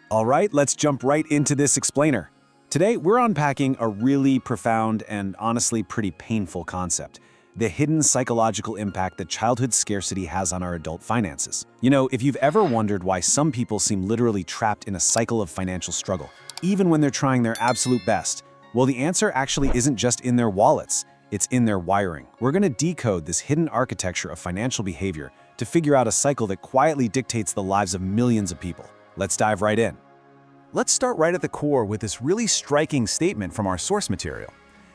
All right, let's jump right into this explainer. Today, we're unpacking a really profound and honestly pretty painful concept: the hidden psychological impact that childhood scarcity has on our adult finances. You know, if you've ever wondered why some people seem literally trapped in a cycle of financial struggle, even when they're trying their absolute best, well, the answer actually isn't just in their wallets, it's in their wiring. We're going to decode this hidden architecture of financial behavior to figure out a cycle that quietly dictates the lives of millions of people. Let's dive right in. Let's start right at the core with this really striking statement from our source material.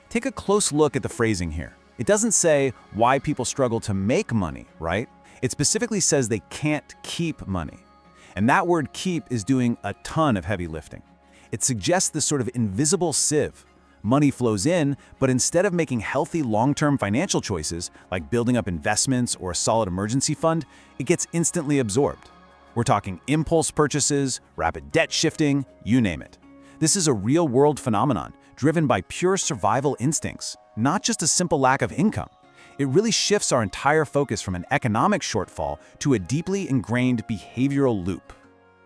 Take a close look at the phrasing here. It doesn't say why people struggle to make money, right? It specifically says they can't keep money. And that word keep is doing a ton of heavy lifting. It suggests this sort of invisible sieve. Money flows in, but instead of making healthy long-term financial choices, like building up investments or a solid emergency fund, it gets instantly absorbed. We're talking impulse purchases, rapid debt shifting, you name it. This is a real-world phenomenon driven by pure survival instincts, not just a simple lack of income. It really shifts our entire focus from an economic shortfall to a deeply ingrained behavioral loop.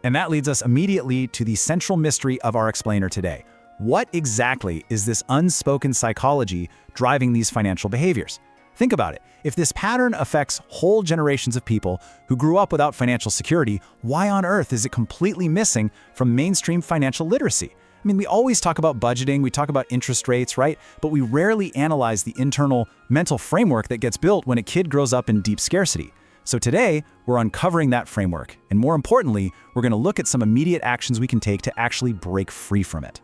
And that leads us immediately to the central mystery of our explainer today. What exactly is this unspoken psychology driving these financial behaviors? Think about it. If this pattern affects whole generations of people who grew up without financial security, why on earth is it completely missing from mainstream financial literacy? I mean, we always talk about budgeting, we talk about interest rates, right? But we rarely analyze the internal mental framework that gets built when a kid grows up in deep scarcity. So today, we're uncovering that framework. And more importantly, we're going to look at some immediate actions we can take to actually break free from it.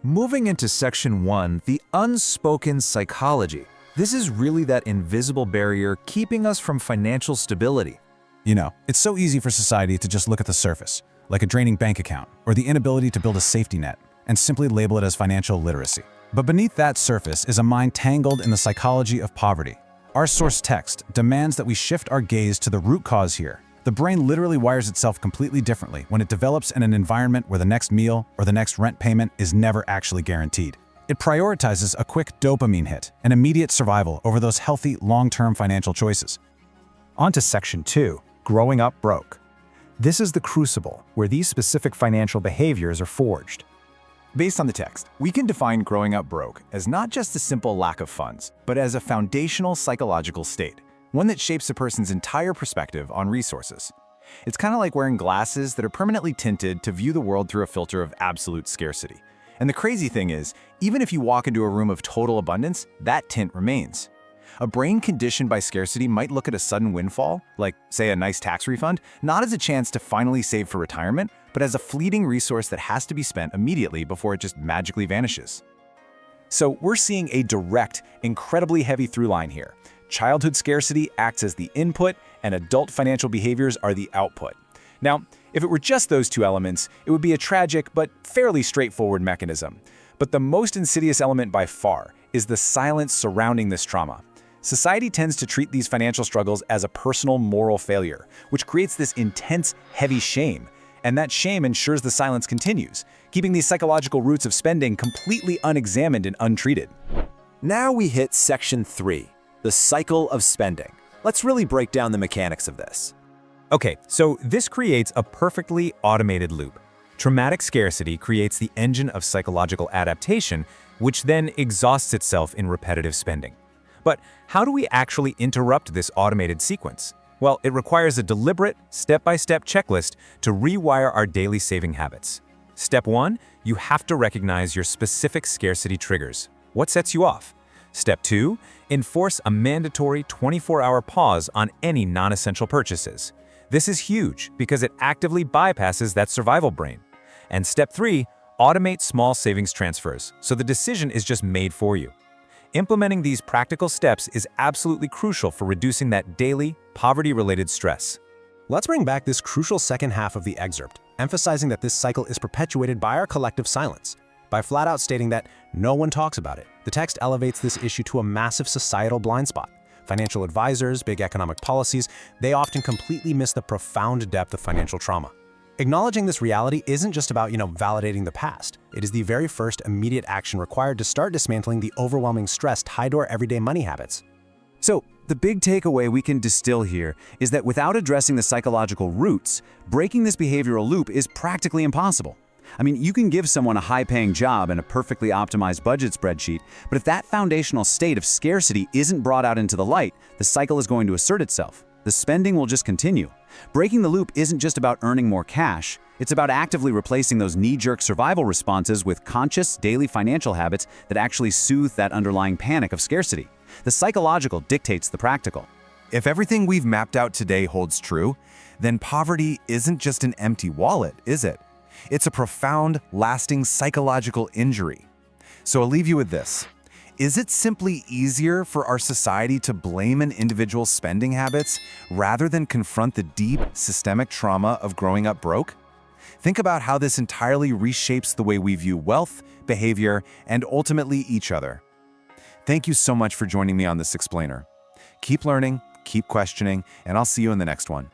Moving into Section 1, the unspoken psychology. This is really that invisible barrier keeping us from financial stability. You know, it's so easy for society to just look at the surface, like a draining bank account or the inability to build a safety net, and simply label it as financial literacy. But beneath that surface is a mind tangled in the psychology of poverty. Our source text demands that we shift our gaze to the root cause here. The brain literally wires itself completely differently when it develops in an environment where the next meal or the next rent payment is never actually guaranteed. It prioritizes a quick dopamine hit and immediate survival over those healthy, long-term financial choices. On to Section 2, growing up broke. This is the crucible where these specific financial behaviors are forged. Based on the text, we can define growing up broke as not just a simple lack of funds, but as a foundational psychological state, one that shapes a person's entire perspective on resources. It's kind of like wearing glasses that are permanently tinted to view the world through a filter of absolute scarcity. And the crazy thing is, even if you walk into a room of total abundance, that tint remains. A brain conditioned by scarcity might look at a sudden windfall, like, say, a nice tax refund, not as a chance to finally save for retirement, but as a fleeting resource that has to be spent immediately before it just magically vanishes. So we're seeing a direct, incredibly heavy through line here. Childhood scarcity acts as the input, and adult financial behaviors are the output. Now, if it were just those two elements, it would be a tragic but fairly straightforward mechanism. But the most insidious element by far is the silence surrounding this trauma. Society tends to treat these financial struggles as a personal moral failure, which creates this intense, heavy shame. And that shame ensures the silence continues, keeping these psychological roots of spending completely unexamined and untreated. Now we hit Section 3, the cycle of spending. Let's really break down the mechanics of this. Okay, so this creates a perfectly automated loop. Traumatic scarcity creates the engine of psychological adaptation, which then exhausts itself in repetitive spending. But how do we actually interrupt this automated sequence? Well, it requires a deliberate, step-by-step checklist to rewire our daily saving habits. Step 1, you have to recognize your specific scarcity triggers. What sets you off? Step 2, enforce a mandatory 24-hour pause on any non-essential purchases. This is huge because it actively bypasses that survival brain. And Step 3, automate small savings transfers so the decision is just made for you. Implementing these practical steps is absolutely crucial for reducing that daily, poverty-related stress. Let's bring back this crucial second half of the excerpt, emphasizing that this cycle is perpetuated by our collective silence. By flat out stating that no one talks about it, the text elevates this issue to a massive societal blind spot. Financial advisors, big economic policies, they often completely miss the profound depth of financial trauma. Acknowledging this reality isn't just about, validating the past. It is the very first immediate action required to start dismantling the overwhelming stress tied to our everyday money habits. So The big takeaway we can distill here is that without addressing the psychological roots, breaking this behavioral loop is practically impossible. I mean, you can give someone a high-paying job and a perfectly optimized budget spreadsheet, but if that foundational state of scarcity isn't brought out into the light, the cycle is going to assert itself. The spending will just continue. Breaking the loop isn't just about earning more cash, it's about actively replacing those knee-jerk survival responses with conscious, daily financial habits that actually soothe that underlying panic of scarcity. The psychological dictates the practical. If everything we've mapped out today holds true, then poverty isn't just an empty wallet, is it? It's a profound, lasting psychological injury. So I'll leave you with this. Is it simply easier for our society to blame an individual's spending habits rather than confront the deep, systemic trauma of growing up broke? Think about how this entirely reshapes the way we view wealth, behavior, and ultimately each other. Thank you so much for joining me on this explainer. Keep learning, keep questioning, and I'll see you in the next one.